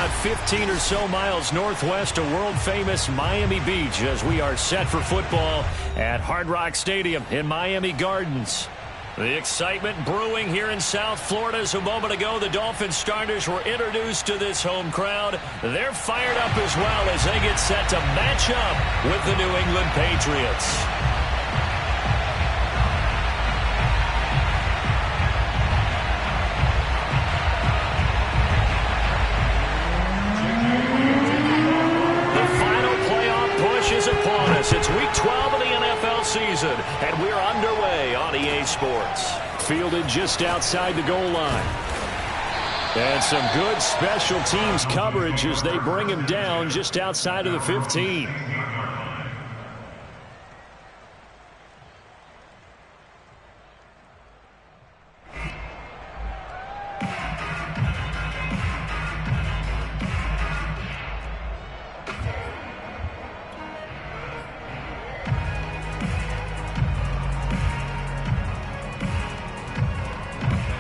about 15 or so miles northwest of world-famous Miami Beach as we are set for football at Hard Rock Stadium in Miami Gardens. The excitement brewing here in South Florida as a moment ago the Dolphins starters were introduced to this home crowd. They're fired up as well as they get set to match up with the New England Patriots. It's week 12 of the NFL season, and we're underway on EA Sports. Fielded just outside the goal line. And some good special teams coverage as they bring him down just outside of the 15.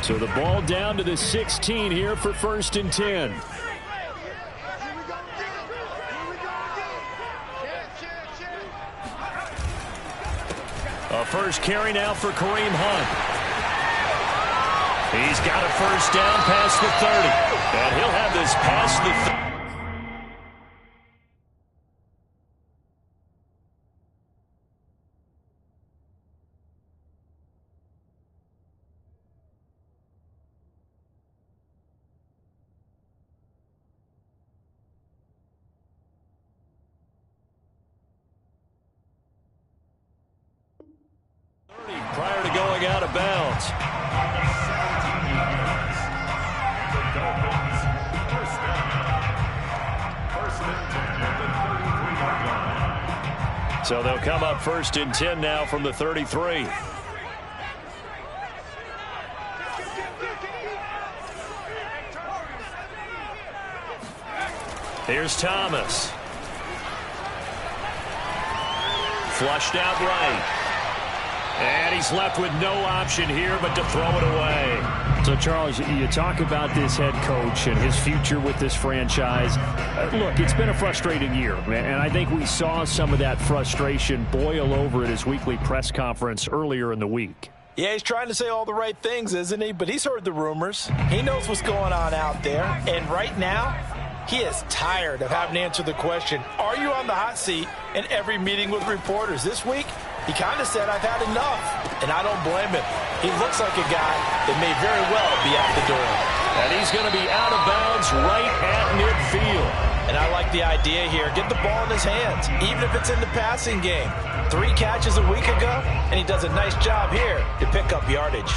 So the ball down to the 16 here for 1st and 10. A first carry now for Kareem Hunt. He's got a first down past the 30. And he'll have this past the 30. Prior to going out of bounds. So they'll come up 1st and 10 now from the 33. Here's Thomas. Flushed out right. And he's left with no option here but to throw it away. So, Charles, you talk about this head coach and his future with this franchise. Look, it's been a frustrating year, and I think we saw some of that frustration boil over at his weekly press conference earlier in the week. Yeah, he's trying to say all the right things, isn't he? But he's heard the rumors. He knows what's going on out there. And right now, he is tired of having to answer the question, are you on the hot seat in every meeting with reporters? This week, he kind of said, I've had enough, and I don't blame him. He looks like a guy that may very well be out the door. And he's going to be out of bounds right at midfield. And I like the idea here. Get the ball in his hands, even if it's in the passing game. 3 catches a week ago, and he does a nice job here to pick up yardage.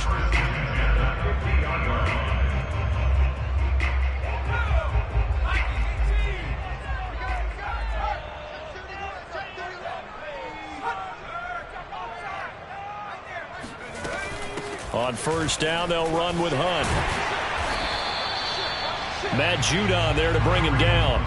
On 1st down, they'll run with Hunt. Matt Judon there to bring him down.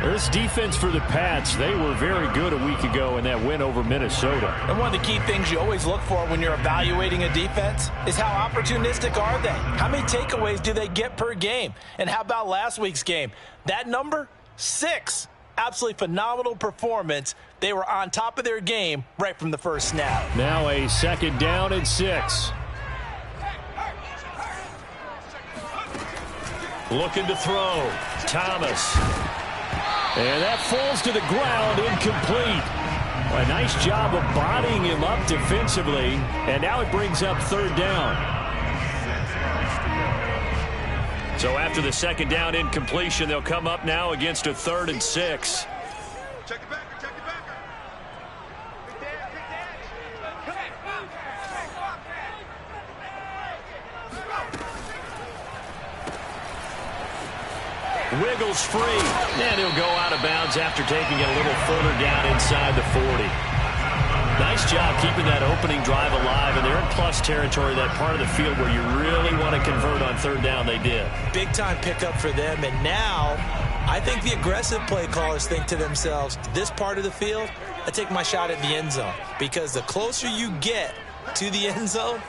This defense for the Pats, they were very good a week ago in that win over Minnesota. And one of the key things you always look for when you're evaluating a defense is how opportunistic are they? How many takeaways do they get per game? And how about last week's game? That number, 6. Absolutely phenomenal performance. They were on top of their game right from the first snap. Now a 2nd down and 6. Looking to throw. Thomas. And that falls to the ground, incomplete. A nice job of bodying him up defensively. And now it brings up 3rd down. So after the 2nd down incompletion, they'll come up now against a 3rd and 6. Check it back. Wiggles free, and he'll go out of bounds after taking it a little further down inside the 40. Nice job keeping that opening drive alive, and they're in plus territory, that part of the field where you really want to convert on 3rd down. They did. Big-time pickup for them, and now I think the aggressive play callers think to themselves, this part of the field, I take my shot at the end zone, because the closer you get to the end zone,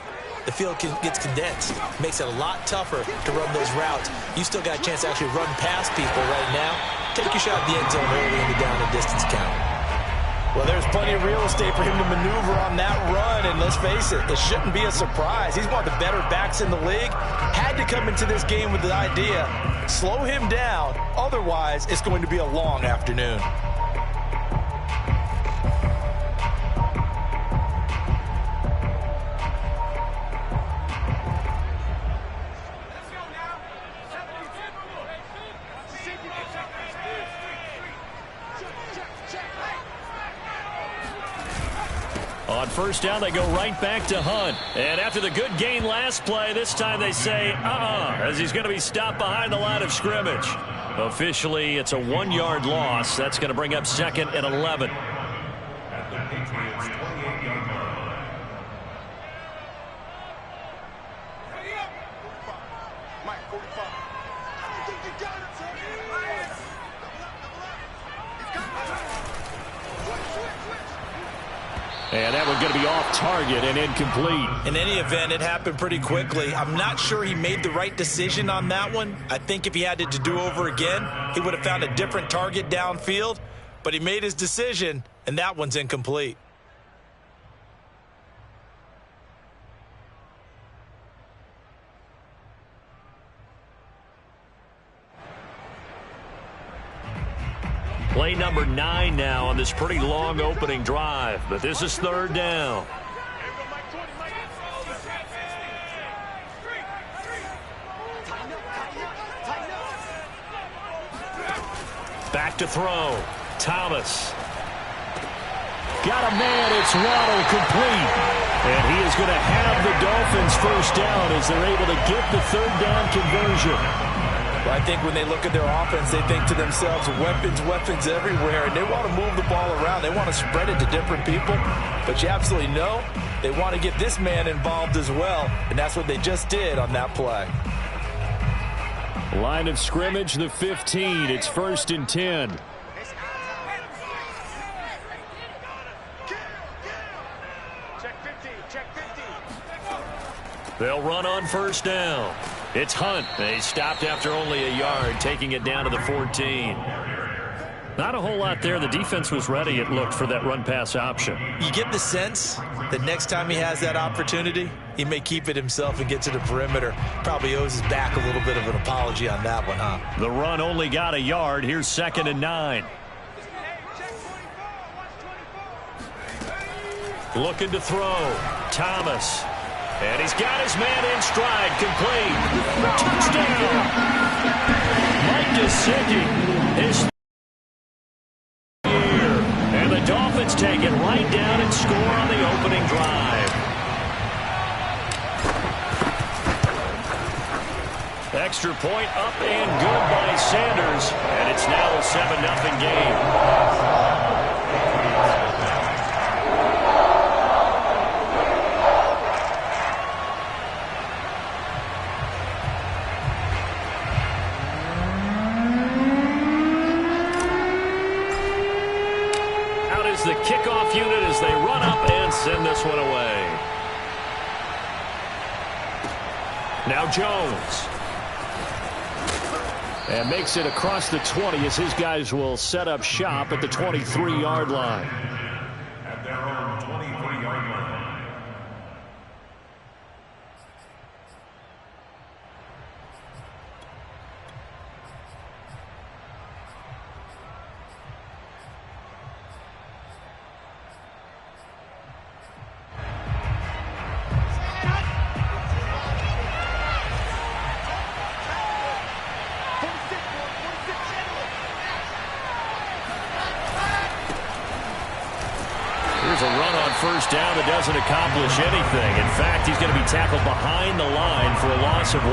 the field gets condensed. Makes it a lot tougher to run those routes. You still got a chance to actually run past people right now. Take your shot at the end zone early in the down and distance count. Well, there's plenty of real estate for him to maneuver on that run, and let's face it, it shouldn't be a surprise. He's one of the better backs in the league. Had to come into this game with the idea, slow him down, otherwise it's going to be a long afternoon. On first down, they go right back to Hunt. And after the good gain last play, this time they say, as he's going to be stopped behind the line of scrimmage. Officially, it's a 1-yard loss. That's going to bring up 2nd and 11. At the Patriots 28-yard line. Mike, 45. I don't think you got it, sir. And that one going to be off target and incomplete. In any event, it happened pretty quickly. I'm not sure he made the right decision on that one. I think if he had to do over again, he would have found a different target downfield. But he made his decision, and that one's incomplete. Play number 9 now on this pretty long opening drive, but this is 3rd down. Back to throw. Thomas. Got a man. It's Waddle complete. And he is going to have the Dolphins first down as they're able to get the 3rd down conversion. Well, I think when they look at their offense, they think to themselves, weapons everywhere, and they want to move the ball around. They want to spread it to different people, but you absolutely know they want to get this man involved as well, and that's what they just did on that play. Line of scrimmage, the 15. It's 1st and 10. Check 50, check 50. They'll run on first down. It's Hunt. They stopped after only a yard, taking it down to the 14. Not a whole lot there. The defense was ready, it looked, for that run-pass option. You get the sense that next time he has that opportunity, he may keep it himself and get to the perimeter. Probably owes his back a little bit of an apology on that one, huh? The run only got a yard. Here's 2nd and 9. Looking to throw. Thomas. And he's got his man in stride, complete. Touchdown! Mike Gesicki, his year. And the Dolphins take it right down and score on the opening drive. Extra point up and good by Sanders. And it's now a 7-0 game. The kickoff unit as they run up and send this one away. Now Jones. And makes it across the 20 as his guys will set up shop at the 23-yard line. At their own 23-yard line. Here's a run on first down that doesn't accomplish anything. In fact, he's going to be tackled behind the line for a loss of 1.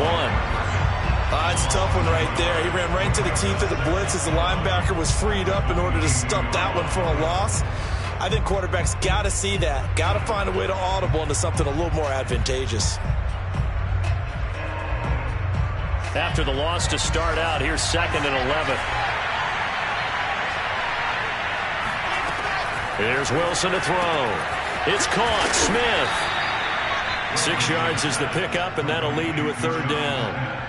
It's a tough one right there. He ran right into the teeth of the blitz as the linebacker was freed up in order to stop that one for a loss. I think quarterbacks got to see that. Got to find a way to audible into something a little more advantageous. After the loss to start out, here's 2nd and 11. Here's Wilson to throw. It's caught. Smith. 6 yards is the pickup, and that'll lead to a third down.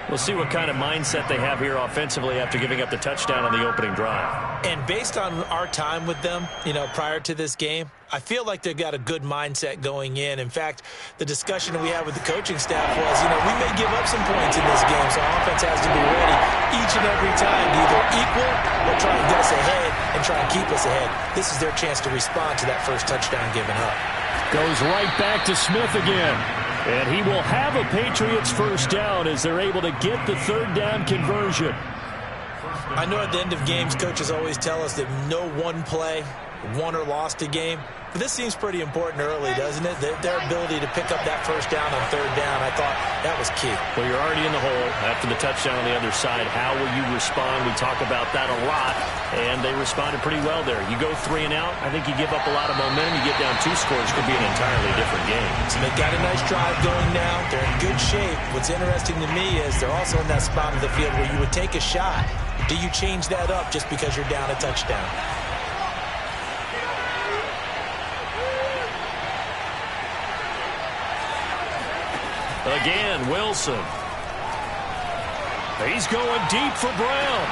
We'll see what kind of mindset they have here offensively after giving up the touchdown on the opening drive. And based on our time with them, prior to this game, I feel like they've got a good mindset going in. In fact, the discussion we had with the coaching staff was, we may give up some points in this game, so our offense has to be ready each and every time to either equal or try and get us ahead and try and keep us ahead. This is their chance to respond to that first touchdown given up. Goes right back to Smith again. And he will have a Patriots first down as they're able to get the third down conversion. I know at the end of games, coaches always tell us that no one play won or lost a game. But this seems pretty important early, doesn't it? Their ability to pick up that first down on third down, I thought that was key. Well, you're already in the hole after the touchdown on the other side. How will you respond? We talk about that a lot, and they responded pretty well there. You go 3 and out, I think you give up a lot of momentum. You get down 2 scores, could be an entirely different game. So they got a nice drive going now. They're in good shape. What's interesting to me is they're also in that spot of the field where you would take a shot. Do you change that up just because you're down a touchdown? Again, Wilson. He's going deep for Brown.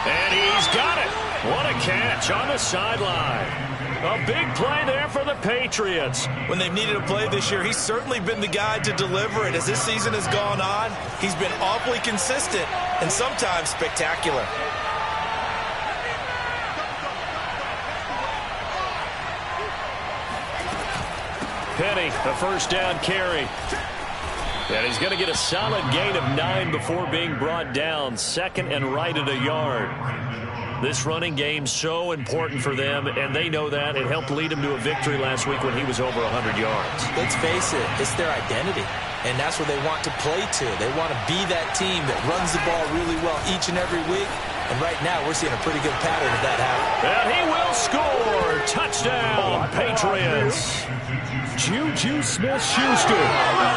And he's got it. What a catch on the sideline. A big play there for the Patriots. When they've needed a play this year, he's certainly been the guy to deliver it. As this season has gone on, he's been awfully consistent and sometimes spectacular. Penny, the first down carry. And he's going to get a solid gain of 9 before being brought down. Second and right at a yard. This running game so important for them, and they know that. It helped lead him to a victory last week when he was over 100 yards. Let's face it, it's their identity, and that's what they want to play to. They want to be that team that runs the ball really well each and every week, and right now we're seeing a pretty good pattern of that happen. And he will score. Touchdown, Patriots. Juju Smith-Schuster,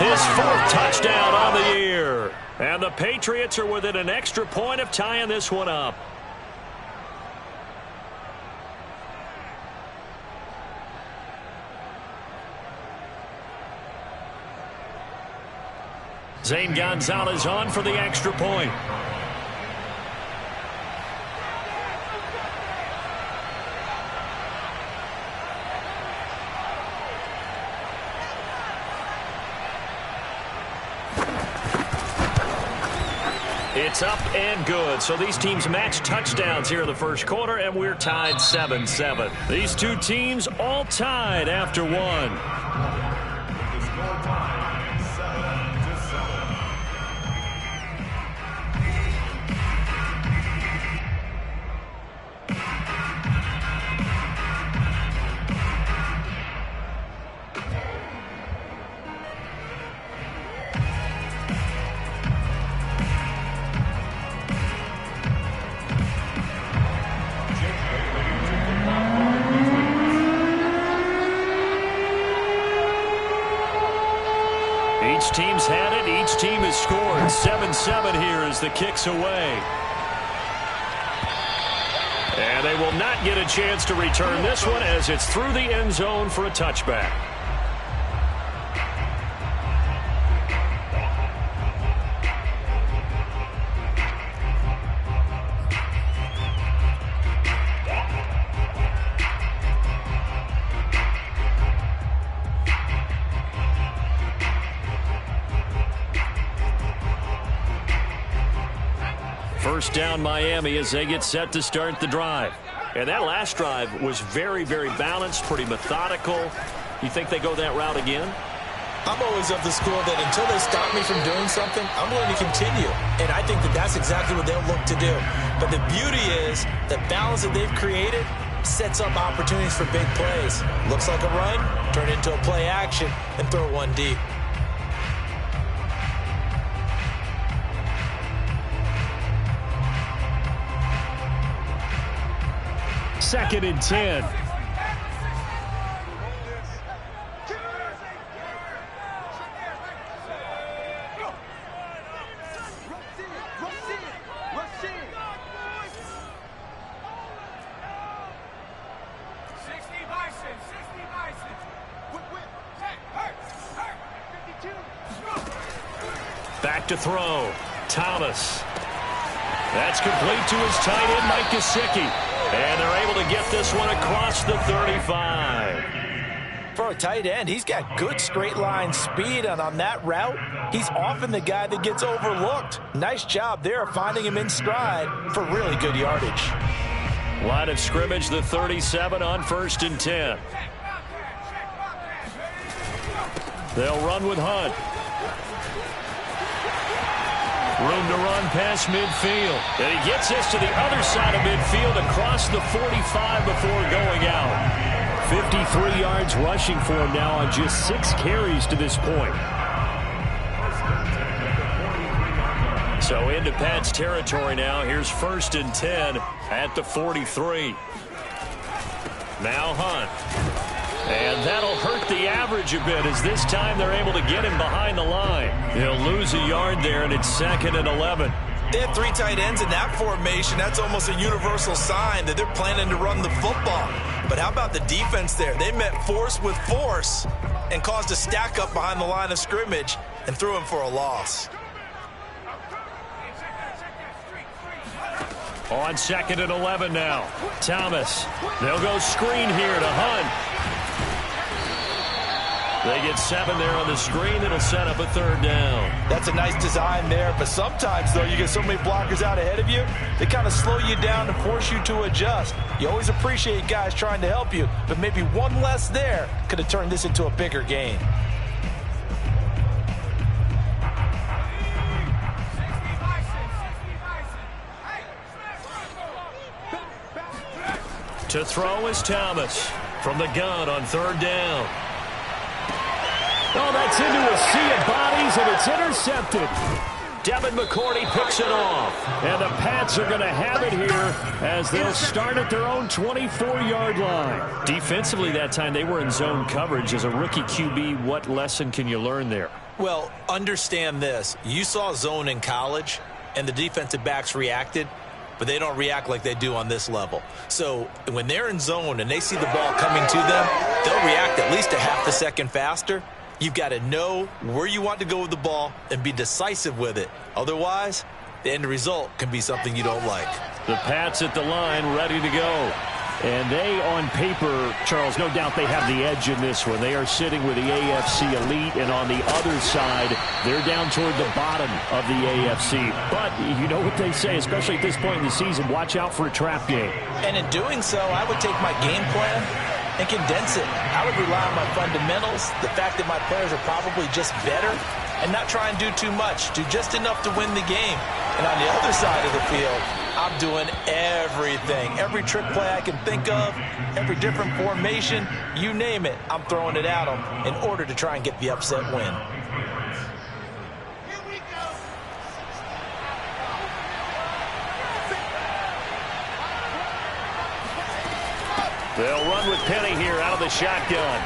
his 4th touchdown on the year. And the Patriots are within an extra point of tying this one up. Zane Gonzalez on for the extra point. It's up and good. So these teams match touchdowns here in the first quarter, and we're tied 7-7. These two teams all tied after one. The score tied 7-7. Each team's had it. Each team has scored. 7-7 here as the kick's away. And they will not get a chance to return this one as it's through the end zone for a touchback. First down Miami as they get set to start the drive. And that last drive was very, very balanced, pretty methodical. You think they go that route again? I'm always of the school that until they stop me from doing something, I'm going to continue. And I think that that's exactly what they'll look to do. But the beauty is the balance that they've created sets up opportunities for big plays. Looks like a run, turn it into a play action, and throw one deep. Second and 10. back to throw. Thomas. That's complete to his tight end, Mike Gesicki. And they're able to get this one across the 35. For a tight end, he's got good straight line speed, and on that route, he's often the guy that gets overlooked. Nice job there of finding him in stride for really good yardage. Line of scrimmage, the 37 on 1st and 10. They'll run with Hunt. Room to run past midfield. And he gets this to the other side of midfield across the 45 before going out. 53 yards rushing for him now on just 6 carries to this point. So into Pat's territory now. Here's 1st and 10 at the 43. Now Hunt. And that'll hurt the average a bit as this time they're able to get him behind the line. He'll lose a yard there, and it's 2nd and 11. They have 3 tight ends in that formation. That's almost a universal sign that they're planning to run the football. But how about the defense there? They met force with force and caused a stack up behind the line of scrimmage and threw him for a loss. On 2nd and 11 now. Thomas. They'll go screen here to Hunt. They get 7 there on the screen. It'll set up a 3rd down. That's a nice design there, but sometimes, though, you get so many blockers out ahead of you, they kind of slow you down and force you to adjust. You always appreciate guys trying to help you, but maybe one less there could have turned this into a bigger gain. To throw is Thomas from the gun on 3rd down. Oh, that's into a sea of bodies, and it's intercepted. Devin McCourty picks it off. And the Pats are going to have it here as they'll start at their own 24-yard line. Defensively that time, they were in zone coverage. As a rookie QB, what lesson can you learn there? Well, understand this. You saw zone in college, and the defensive backs reacted, but they don't react like they do on this level. So when they're in zone and they see the ball coming to them, they'll react at least a half a second faster. You've got to know where you want to go with the ball and be decisive with it. Otherwise, the end result can be something you don't like. The Pats at the line ready to go. And they, on paper, Charles, no doubt they have the edge in this one. They are sitting with the AFC elite, and on the other side, they're down toward the bottom of the AFC. But you know what they say, especially at this point in the season, watch out for a trap game. And in doing so, I would take my game plan and condense it. I would rely on my fundamentals, the fact that my players are probably just better, and not try and do too much. Do just enough to win the game. And on the other side of the field, I'm doing everything. Every trick play I can think of, every different formation, you name it, I'm throwing it at them in order to try and get the upset win. They'll run with Penny here out of the shotgun.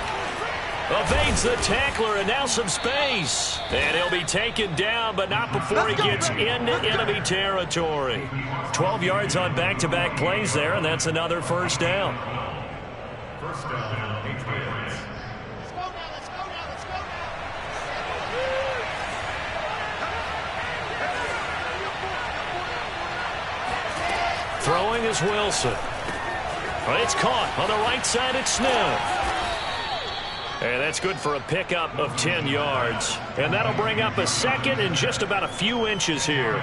Evades the tackler, and now some space. And he'll be taken down, but not before he gets into enemy territory. 12 yards on back-to-back plays there, and that's another 1st down. 1st down, Patriots. Throwing is Wilson. It's caught on the right side. It's Smith. And that's good for a pickup of 10 yards. And that'll bring up a 2nd and just about a few inches here.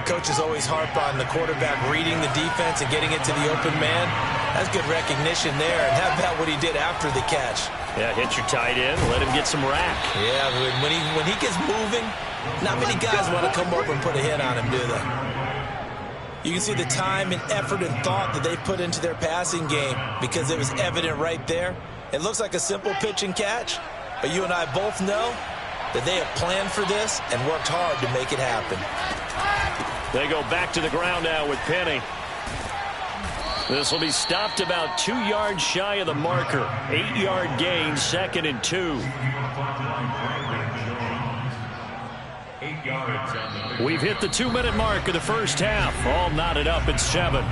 Coaches always harp on the quarterback reading the defense and getting it to the open man. That's good recognition there. And how about what he did after the catch? Yeah, hit your tight end, let him get some rack. Yeah, when he gets moving, not many guys want to come over and put a hit on him, do they? You can see the time and effort and thought that they put into their passing game because it was evident right there. It looks like a simple pitch and catch, but you and I both know that they have planned for this and worked hard to make it happen. They go back to the ground now with Penny. This will be stopped about 2 yards shy of the marker. 8-yard gain, 2nd and 2. 8 yards on the We've hit the 2-minute mark of the first half. All knotted up at 7.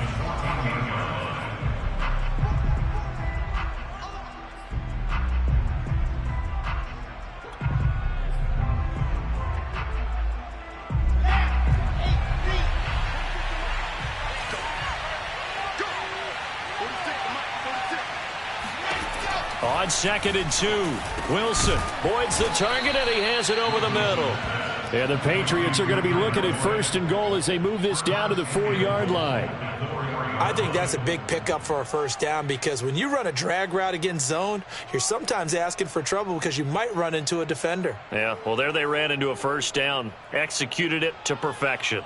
On 2nd and 2, Wilson voids the target, and he has it over the middle. And the Patriots are going to be looking at 1st and goal as they move this down to the 4-yard line. I think that's a big pickup for a 1st down, because when you run a drag route against zone, you're sometimes asking for trouble because you might run into a defender. Yeah, well, there they ran into a 1st down, executed it to perfection.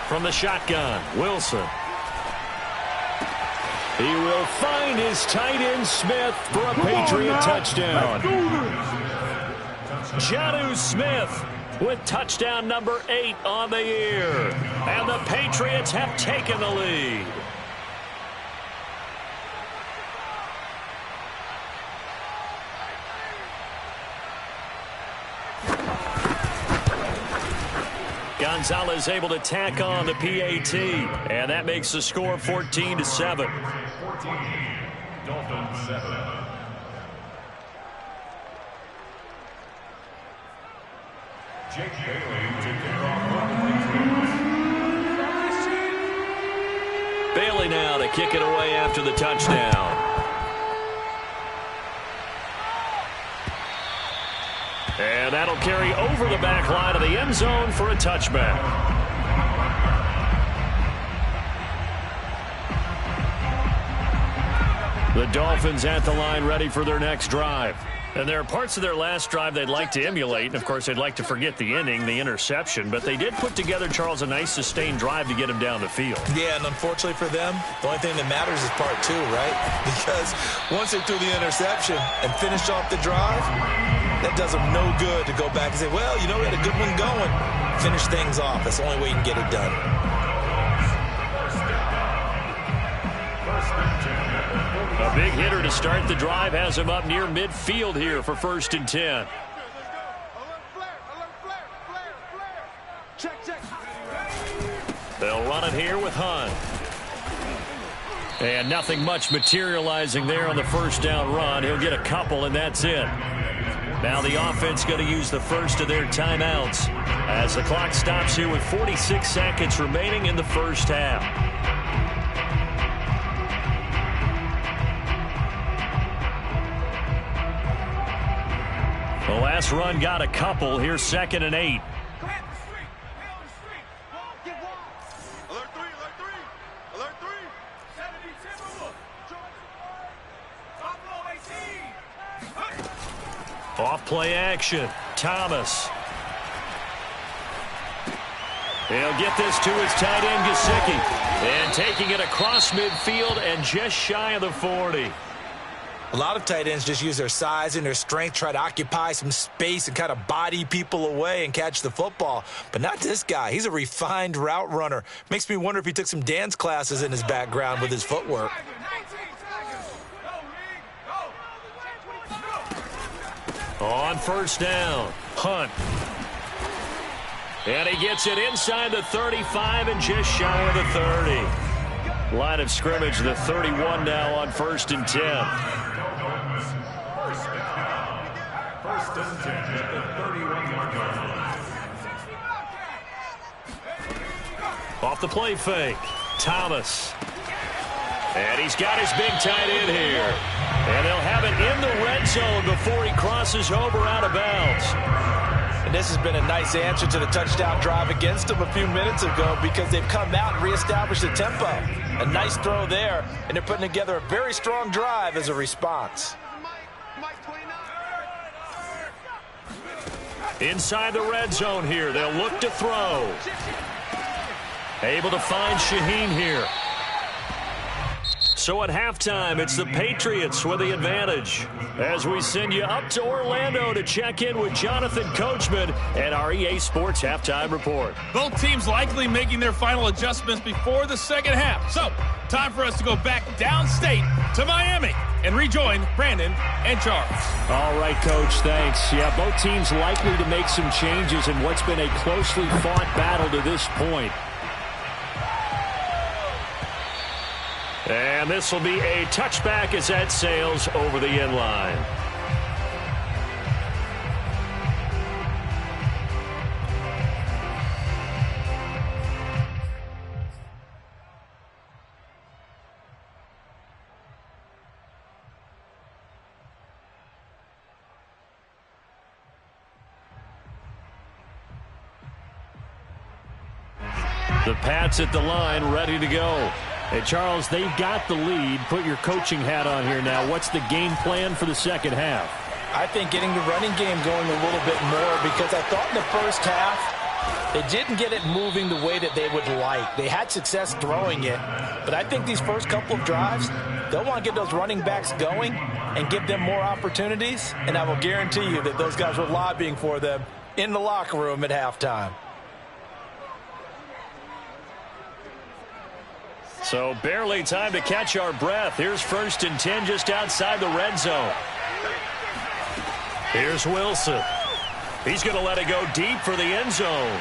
From the shotgun, Wilson. He will find his tight end Smith for a Patriot touchdown. Jonnu Smith with touchdown number 8 on the year. And the Patriots have taken the lead. Gonzalez able to tack on the PAT, and that makes the score 14-7. 14, Dolphins 7. Jake Bailey to kick off for the Patriots. Bailey now to kick it away after the touchdown. And that'll carry over the back line of the end zone for a touchback. The Dolphins at the line ready for their next drive. And there are parts of their last drive they'd like to emulate. And, of course, they'd like to forget the inning, the interception. But they did put together, Charles, a nice sustained drive to get him down the field. Yeah, and unfortunately for them, the only thing that matters is part 2, right? Because once they threw the interception and finished off the drive, that does them no good to go back and say, well, you know, we had a good one going. Finish things off. That's the only way you can get it done. A big hitter to start the drive has him up near midfield here for 1st and 10. They'll run it here with Hunt. And nothing much materializing there on the 1st down run. He'll get a couple, and that's it. Now the offense going to use the first of their timeouts as the clock stops here with 46 seconds remaining in the 1st half. The last run got a couple. Here's 2nd and 8. Off play action. Thomas. He'll get this to his tight end, Gesicki. And taking it across midfield and just shy of the 40. A lot of tight ends just use their size and their strength, try to occupy some space and kind of body people away and catch the football. But not this guy. He's a refined route runner. Makes me wonder if he took some dance classes in his background with his footwork. On 1st down, Hunt. And he gets it inside the 35 and just shy of the 30. Line of scrimmage, the 31 now on 1st and 10. 1st and 10 at the 31-yard line. Off the play fake, Thomas. And he's got his big tight end here. And they'll have it in the red zone before he crosses over out of bounds. And this has been a nice answer to the touchdown drive against them a few minutes ago, because they've come out and reestablished the tempo. A nice throw there, and they're putting together a very strong drive as a response. Inside the red zone here, they'll look to throw. Able to find Shaheen here. So at halftime, it's the Patriots with the advantage. As we send you up to Orlando to check in with Jonathan Coachman and our EA Sports Halftime Report. Both teams likely making their final adjustments before the 2nd half. So, time for us to go back downstate to Miami and rejoin Brandon and Charles. All right, Coach, thanks. Yeah, both teams likely to make some changes in what's been a closely fought battle to this point. And this will be a touchback as that sails over the end line. The Pats at the line, ready to go. Hey, Charles, they've got the lead. Put your coaching hat on here now. What's the game plan for the second half? I think getting the running game going a little bit more, because I thought in the first half they didn't get it moving the way that they would like. They had success throwing it, but I think these first couple of drives, they'll want to get those running backs going and give them more opportunities, and I will guarantee you that those guys were lobbying for them in the locker room at halftime. So barely time to catch our breath. Here's 1st and 10 just outside the red zone. Here's Wilson. He's going to let it go deep for the end zone.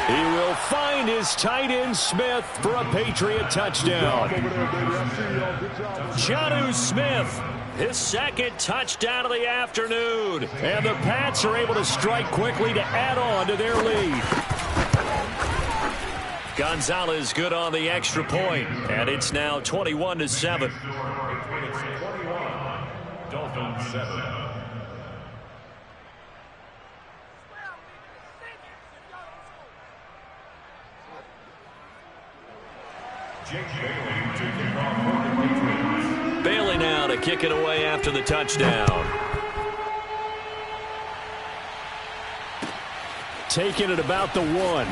He will find his tight end Smith for a Patriot touchdown. Jonnu Smith, his 2nd touchdown of the afternoon. And the Pats are able to strike quickly to add on to their lead. Gonzalez good on the extra point, and it's now 21-7. Dolphins 7. Bailey now to kick it away after the touchdown. Taking it about the 1.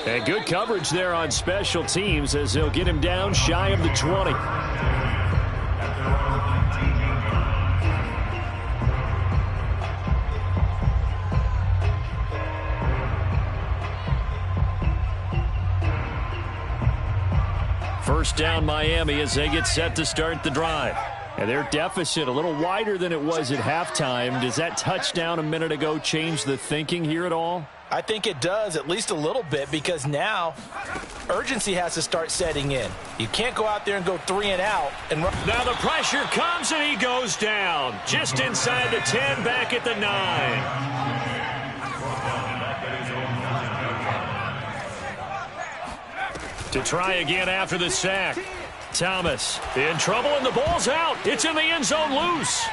And good coverage there on special teams as they'll get him down shy of the 20. First down Miami as they get set to start the drive. And their deficit a little wider than it was at halftime. Does that touchdown a minute ago change the thinking here at all? I think it does, at least a little bit, because now urgency has to start setting in. You can't go out there and go 3 and out. And now the pressure comes and he goes down. Just inside the 10, back at the 9. To try again after the sack. Thomas in trouble and the ball's out. It's in the end zone loose.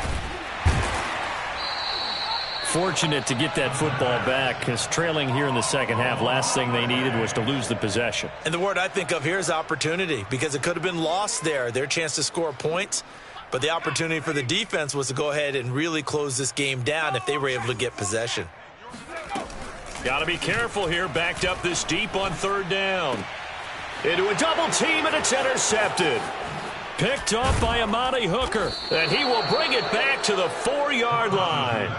Fortunate to get that football back, because trailing here in the second half, last thing they needed was to lose the possession. And the word I think of here is opportunity, because it could have been lost there, their chance to score points. But the opportunity for the defense was to go ahead and really close this game down if they were able to get possession. Got to be careful here, backed up this deep on 3rd down. Into a double team, and it's intercepted. Picked off by Amani Hooker, and he will bring it back to the 4-yard line.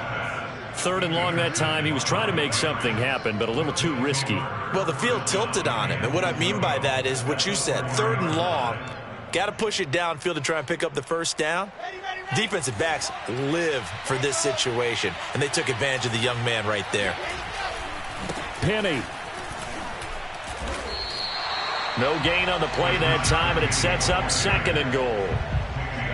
3rd and long that time. He was trying to make something happen, but a little too risky. Well, the field tilted on him, and what I mean by that is what you said, 3rd and long. Got to push it downfield to try and pick up the first down. Defensive backs live for this situation, and they took advantage of the young man right there. Penny. No gain on the play that time, and it sets up 2nd and goal.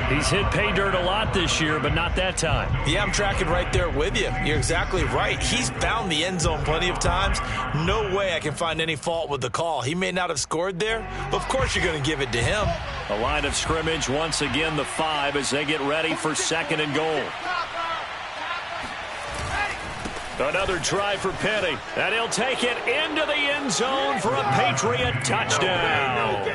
He's hit pay dirt a lot this year, but not that time. Yeah, I'm tracking right there with you. You're exactly right. He's found the end zone plenty of times. No way I can find any fault with the call. He may not have scored there, but of course you're going to give it to him. A line of scrimmage, once again the 5 as they get ready for 2nd and goal. Another try for Penny, and he'll take it into the end zone for a Patriot touchdown.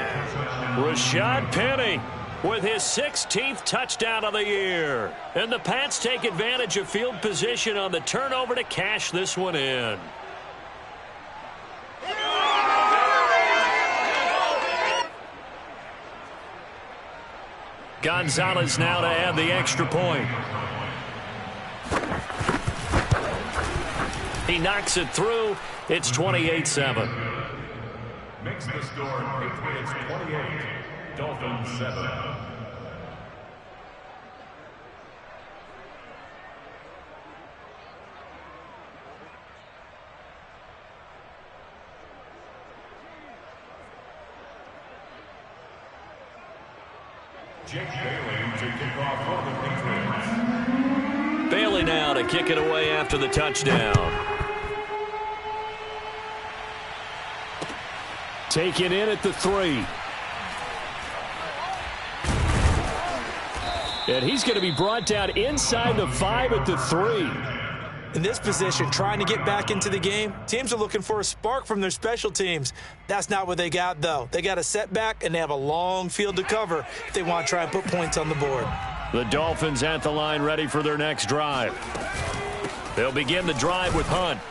Rashad Penny with his 16th touchdown of the year. And the Pats take advantage of field position on the turnover to cash this one in. Gonzalez now to add the extra point. He knocks it through. It's 28-7. Makes the score Patriots 28, Dolphins 7. Jake Bailey to kick off for the Patriots. Bailey now to kick it away after the touchdown. Taken in at the 3. And he's going to be brought down inside the 5 at the 3. In this position, trying to get back into the game, teams are looking for a spark from their special teams. That's not what they got, though. They got a setback, and they have a long field to cover if they want to try and put points on the board. The Dolphins at the line ready for their next drive. They'll begin the drive with Hunt.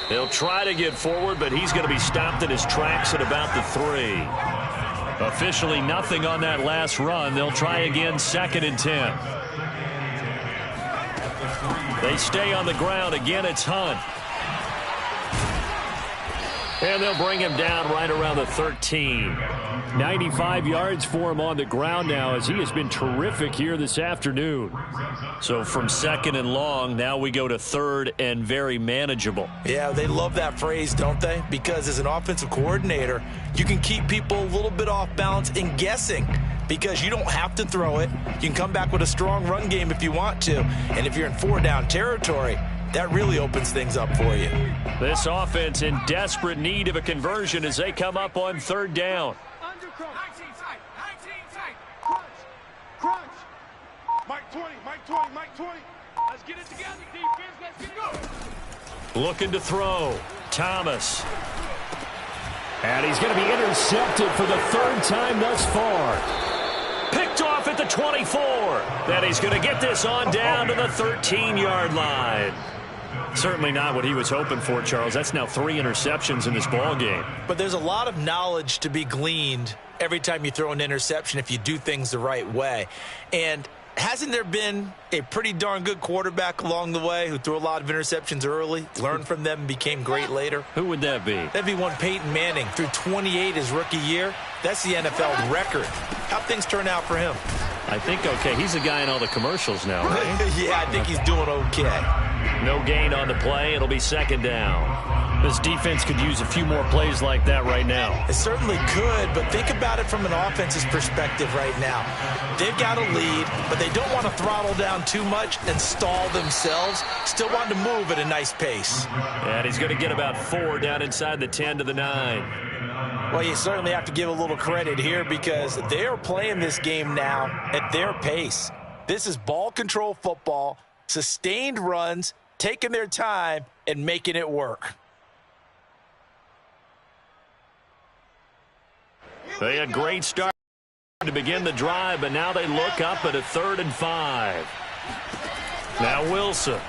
They'll try to get forward, but he's going to be stopped in his tracks at about the 3. Officially nothing on that last run. They'll try again 2nd and 10. They stay on the ground. Again, it's Hunt. And they'll bring him down right around the 13. 95 yards for him on the ground now, as he has been terrific here this afternoon. So from 2nd and long, now we go to 3rd and very manageable. Yeah, they love that phrase, don't they? Because as an offensive coordinator, you can keep people a little bit off balance and guessing, because you don't have to throw it. You can come back with a strong run game if you want to. And if you're in 4-down territory, that really opens things up for you. This offense in desperate need of a conversion as they come up on 3rd down. Crunch. Mike 20, Mike 20, Mike 20. Let's get it together, defense. Let's get it go. Looking to throw. Thomas. And he's going to be intercepted for the 3rd time thus far. Picked off at the 24. Then he's going to get this on down to the 13-yard line. Certainly not what he was hoping for, Charles. That's now 3 interceptions in this ball game. But there's a lot of knowledge to be gleaned every time you throw an interception if you do things the right way. And hasn't there been a pretty darn good quarterback along the way who threw a lot of interceptions early, learned from them, and became great later? Who would that be? That'd be one Peyton Manning. Threw 28 his rookie year. That's the NFL record. How'd things turn out for him? I think okay. He's a guy in all the commercials now, right? Yeah, I think he's doing okay. No gain on the play. It'll be 2nd down. This defense could use a few more plays like that right now. It certainly could, but think about it from an offense's perspective right now. They've got a lead, but they don't want to throttle down too much and stall themselves. Still want to move at a nice pace. And he's going to get about 4 down inside the 10 to the 9. Well, you certainly have to give a little credit here because they are playing this game now at their pace. This is ball control football, sustained runs, taking their time, and making it work. They had a great start to begin the drive, but now they look up at a 3rd and 5. Now Wilson.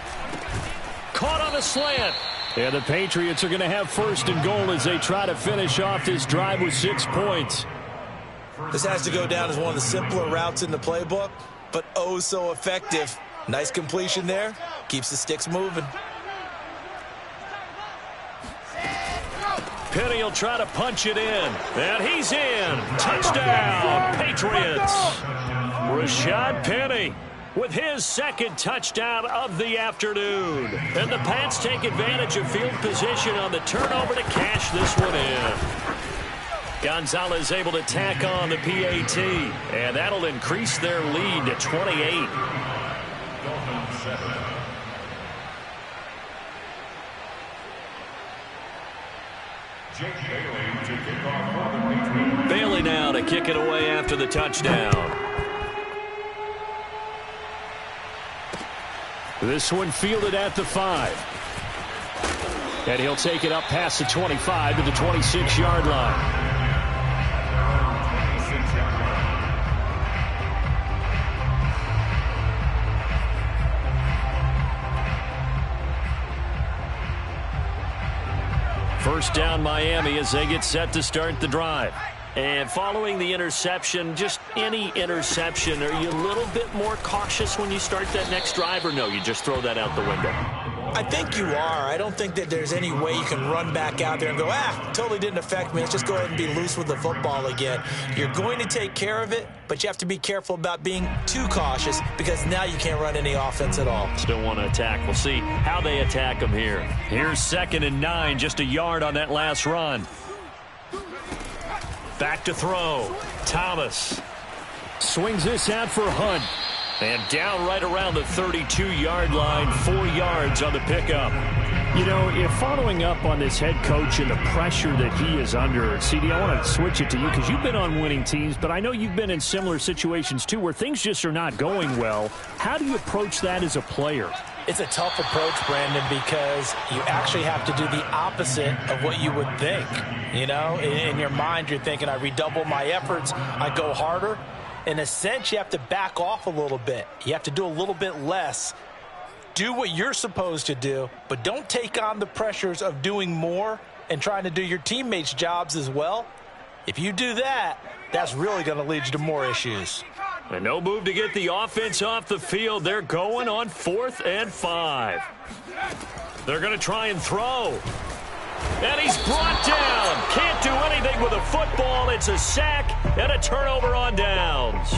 Caught on a slant. And the Patriots are going to have 1st and goal as they try to finish off this drive with 6 points. This has to go down as one of the simpler routes in the playbook, but oh so effective. Nice completion there. Keeps the sticks moving. Penny will try to punch it in. And he's in. Touchdown, Patriots. Rashad Penny with his 2nd touchdown of the afternoon. And the Pats take advantage of field position on the turnover to cash this one in. Gonzalez able to tack on the PAT. And that'll increase their lead to 28. Bailey now to kick it away after the touchdown. This one fielded at the 5. And he'll take it up past the 25 to the 26-yard line. First down Miami as they get set to start the drive. And following the interception, just any interception, are you a little bit more cautious when you start that next drive, or no, you just throw that out the window? I think you are. I don't think that there's any way you can run back out there and go, totally didn't affect me. Let's just go ahead and be loose with the football again. You're going to take care of it, but you have to be careful about being too cautious because now you can't run any offense at all. Still want to attack. We'll see how they attack them here. Here's 2nd and 9, just a yard on that last run. Back to throw. Thomas swings this out for Hunt. And down right around the 32-yard line, 4 yards on the pickup. You know, if following up on this head coach and the pressure that he is under, CD, I want to switch it to you because you've been on winning teams, but I know you've been in similar situations too where things just are not going well. How do you approach that as a player? It's a tough approach, Brandon, because you actually have to do the opposite of what you would think. You know, in your mind, you're thinking, I redouble my efforts, I go harder. In a sense, you have to back off a little bit. You have to do a little bit less. Do what you're supposed to do, but don't take on the pressures of doing more and trying to do your teammates' jobs as well. If you do that, that's really going to lead you to more issues. And no move to get the offense off the field. They're going on 4th and 5. They're going to try and throw. And he's brought down. Can't do anything with a football. It's a sack and a turnover on downs.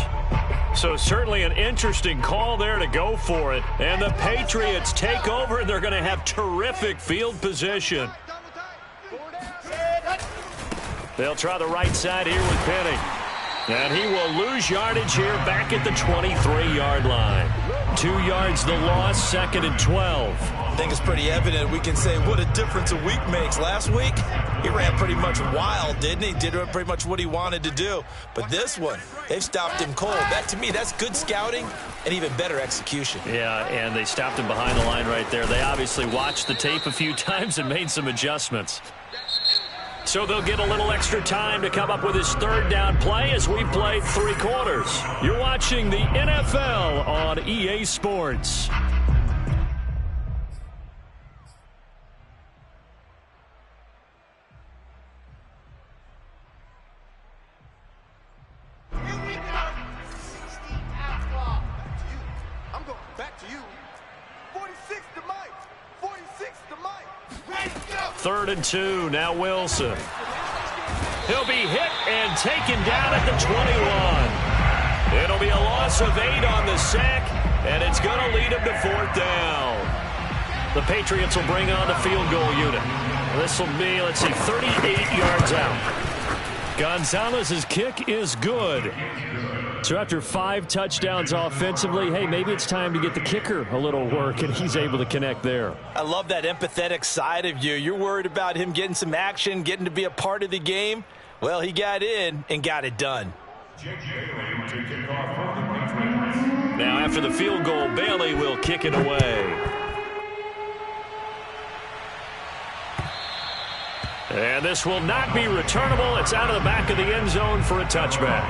So certainly an interesting call there to go for it. And the Patriots take over, and they're going to have terrific field position. They'll try the right side here with Penny. And he will lose yardage here back at the 23-yard line. 2 yards the loss, 2nd and 12. I think it's pretty evident. We can say what a difference a week makes. Last week, he ran pretty much wild, didn't he? Did pretty much what he wanted to do. But this one, they've stopped him cold. That, to me, that's good scouting and even better execution. Yeah, and they stopped him behind the line right there. They obviously watched the tape a few times and made some adjustments. So they'll get a little extra time to come up with his 3rd down play as we play 3 quarters. You're watching the NFL on EA Sports. I'm going back to you. 46 to Mike. 46 to Mike. Ready, go. 3rd and 2, now Wilson. He'll be hit and taken down at the 21. It'll be a loss of 8 on the sack, and it's going to lead him to 4th down. The Patriots will bring on the field goal unit. This will be, let's see, 38 yards out. Gonzalez's kick is good. So after 5 touchdowns offensively, hey, maybe it's time to get the kicker a little work, and he's able to connect there. I love that empathetic side of you. You're worried about him getting some action, getting to be a part of the game. Well, he got in and got it done. Now after the field goal, Bailey will kick it away. And this will not be returnable. It's out of the back of the end zone for a touchback.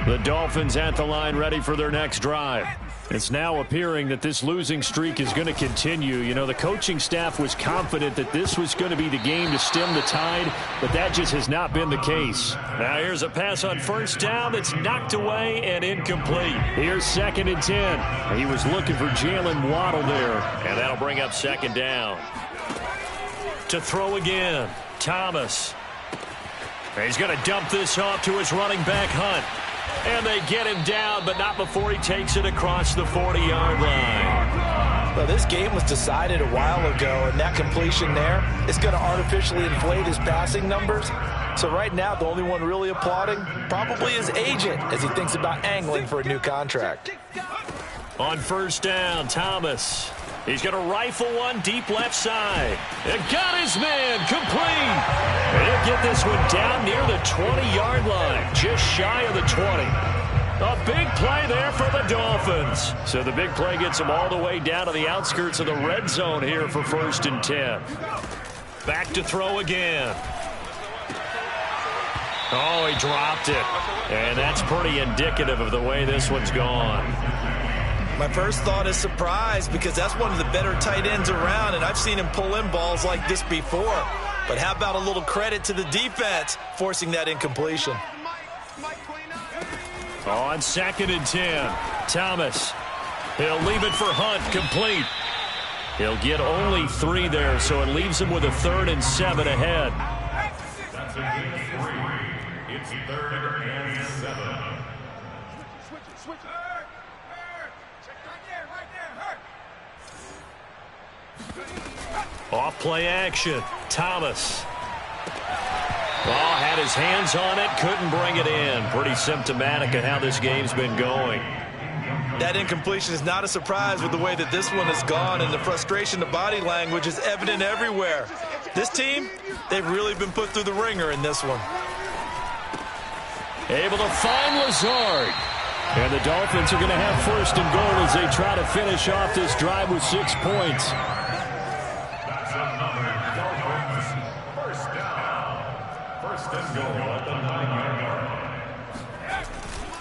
The Dolphins at the line ready for their next drive. It's now appearing that this losing streak is going to continue. You know, the coaching staff was confident that this was going to be the game to stem the tide, but that just has not been the case. Now here's a pass on 1st down that's knocked away and incomplete. Here's 2nd and 10. He was looking for Jalen Waddle there, and that'll bring up 2nd down. To throw again, Thomas. He's going to dump this off to his running back, Hunt. And they get him down, but not before he takes it across the 40-yard line. Well, this game was decided a while ago, and that completion there is going to artificially inflate his passing numbers. So right now, the only one really applauding probably his agent as he thinks about angling for a new contract. On 1st down, Thomas. He's going to rifle one deep left side. And got his man complete. And he'll get this one down near the 20-yard line, just shy of the 20. A big play there for the Dolphins. So the big play gets them all the way down to the outskirts of the red zone here for 1st and 10. Back to throw again. Oh, he dropped it. And that's pretty indicative of the way this one's gone. My first thought is surprise because that's one of the better tight ends around, and I've seen him pull in balls like this before. But how about a little credit to the defense forcing that incompletion? On 2nd and 10, Thomas. He'll leave it for Hunt, complete. He'll get only 3 there, so it leaves him with a 3rd and 7 ahead. That's a good 3. It's 3rd and 7. Switch it. Off play action. Thomas. Oh, had his hands on it. Couldn't bring it in. Pretty symptomatic of how this game's been going. That incompletion is not a surprise with the way that this one has gone, and the frustration, the body language is evident everywhere. This team, they've really been put through the ringer in this one. Able to find Lazard. And the Dolphins are going to have first and goal as they try to finish off this drive with 6 points. That's another Dolphins first down. First and goal at the 9-yard line.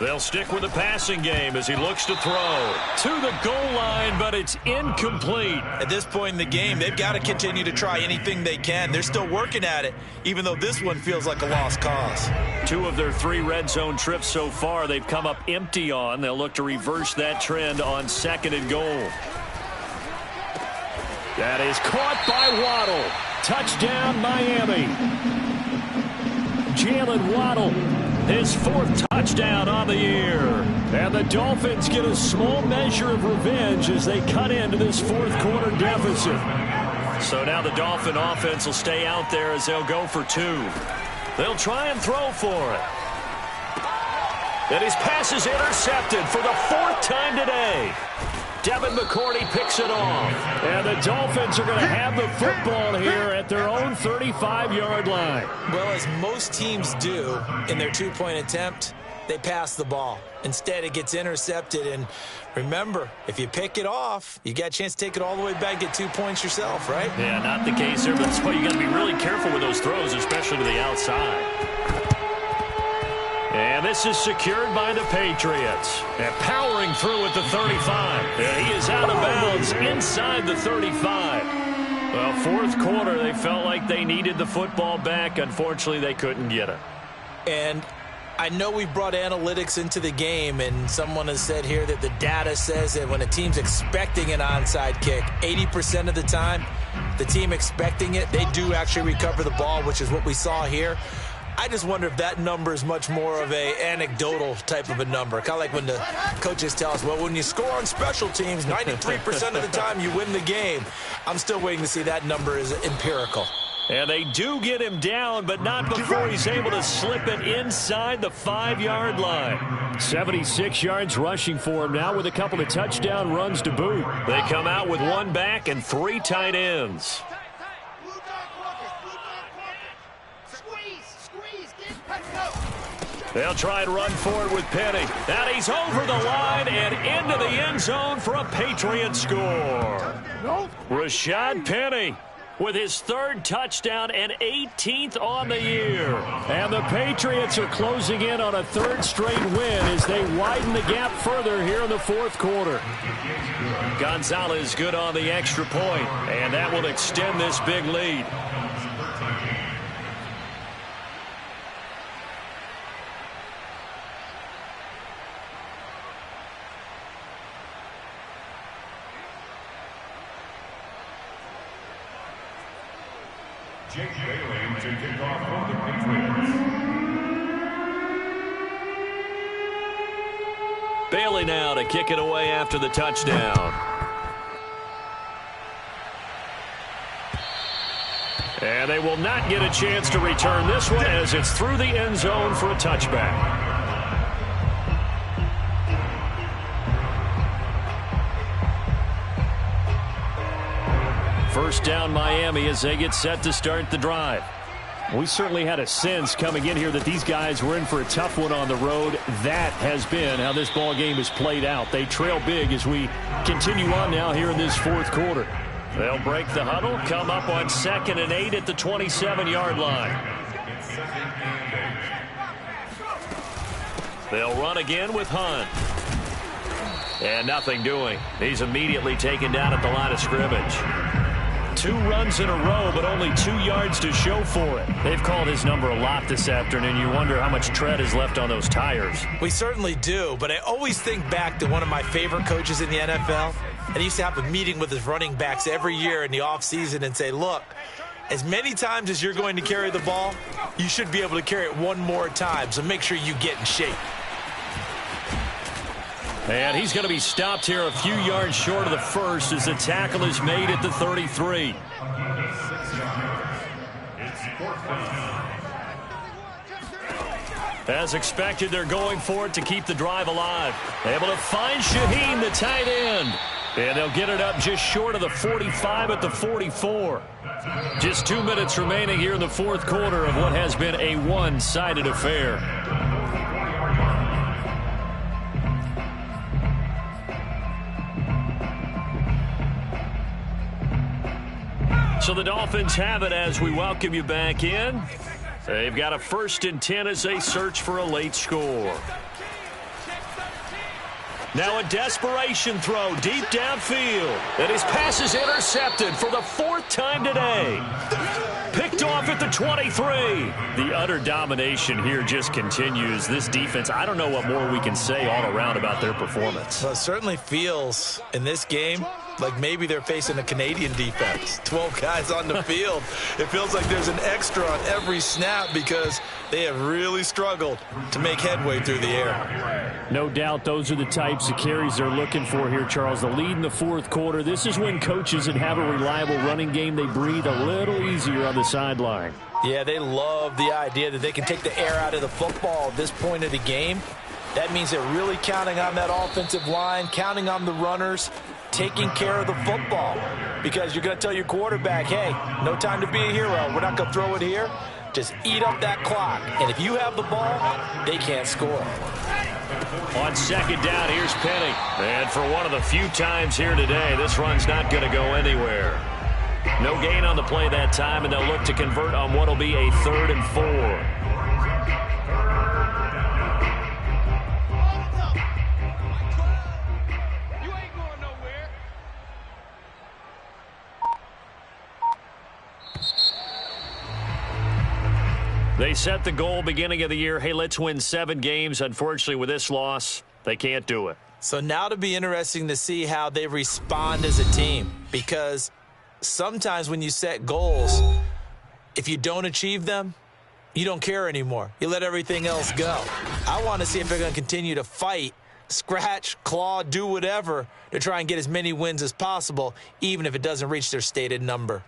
They'll stick with the passing game as he looks to throw to the goal line, but it's incomplete. At this point in the game, they've got to continue to try anything they can. They're still working at it, even though this one feels like a lost cause. 2 of their 3 red zone trips so far they've come up empty on. They'll look to reverse that trend on 2nd and goal. That is caught by Waddle. Touchdown, Miami. Jalen Waddle, his 4th touchdown on the year. And the Dolphins get a small measure of revenge as they cut into this 4th quarter deficit. So now the Dolphin offense will stay out there as they'll go for 2. They'll try and throw for it. And his pass is intercepted for the 4th time today. Devin McCourty picks it off. And the Dolphins are going to have the football here at their own 35-yard line. Well, as most teams do in their 2-point attempt, they pass the ball. Instead, it gets intercepted. And remember, if you pick it off, you got a chance to take it all the way back, get 2 points yourself, right? Yeah, not the case there, but that's why you got to be really careful with those throws, especially to the outside. And this is secured by the Patriots. And powering through at the 35. And he is out of bounds inside the 35. Well, 4th quarter, they felt like they needed the football back. Unfortunately, they couldn't get it. And I know we brought analytics into the game, and someone has said here that the data says that when a team's expecting an onside kick, 80% of the time, the team expecting it, they do actually recover the ball, which is what we saw here. I just wonder if that number is much more of a anecdotal type of a number. Kind of like when the coaches tell us, well, when you score on special teams, 93% of the time you win the game. I'm still waiting to see that number is empirical. And they do get him down, but not before he's able to slip it inside the 5-yard line. 76 yards rushing for him now with a couple of touchdown runs to boot. They come out with 1 back and 3 tight ends. They'll try and run forward with Penny. And he's over the line and into the end zone for a Patriot score. Rashad Penny with his 3rd touchdown and 18th on the year. And the Patriots are closing in on a 3rd straight win as they widen the gap further here in the 4th quarter. Gonzalez good on the extra point, and that will extend this big lead. Jake Bailey to kick off for the Patriots. Bailey now to kick it away after the touchdown. And they will not get a chance to return this one as it's through the end zone for a touchback. First down Miami as they get set to start the drive. We certainly had a sense coming in here that these guys were in for a tough one on the road. That has been how this ball game is played out. They trail big as we continue on now here in this 4th quarter. They'll break the huddle, come up on 2nd and 8 at the 27-yard line. They'll run again with Hunt. And nothing doing. He's immediately taken down at the line of scrimmage. 2 runs in a row, but only 2 yards to show for it. They've called his number a lot this afternoon. You wonder how much tread is left on those tires. We certainly do, but I always think back to one of my favorite coaches in the NFL. And he used to have a meeting with his running backs every year in the offseason and say, look, as many times as you're going to carry the ball, you should be able to carry it 1 more time, so make sure you get in shape. And he's going to be stopped here a few yards short of the first as the tackle is made at the 33. As expected, they're going for it to keep the drive alive. Able to find Shaheen, the tight end. And they'll get it up just short of the 45 at the 44. Just 2 minutes remaining here in the fourth quarter of what has been a one-sided affair. So the Dolphins have it as we welcome you back in. They've got a 1st and 10 as they search for a late score. Now a desperation throw deep downfield. And his pass is intercepted for the 4th time today. Picked off at the 23. The utter domination here just continues. This defense, I don't know what more we can say all around about their performance. Well, it certainly feels in this game like maybe they're facing a Canadian defense. 12 guys on the field. It feels like there's an extra on every snap because they have really struggled to make headway through the air. No doubt those are the types of carries they're looking for here, Charles. The lead in the fourth quarter. This is when coaches that have a reliable running game, they breathe a little easier on the sideline. Yeah, they love the idea that they can take the air out of the football at this point of the game. That means they're really counting on that offensive line, counting on the runners, taking care of the football. Because you're going to tell your quarterback, hey, no time to be a hero. We're not going to throw it here. Just eat up that clock. And if you have the ball, they can't score. On second down, here's Penny. And for one of the few times here today, this run's not going to go anywhere. No gain on the play that time, and they'll look to convert on what will be a 3rd and 4. They set the goal beginning of the year. Hey, let's win 7 games. Unfortunately, with this loss, they can't do it. So now it'll be interesting to see how they respond as a team. Because sometimes when you set goals, if you don't achieve them, you don't care anymore. You let everything else go. I want to see if they're going to continue to fight, scratch, claw, do whatever to try and get as many wins as possible, even if it doesn't reach their stated number.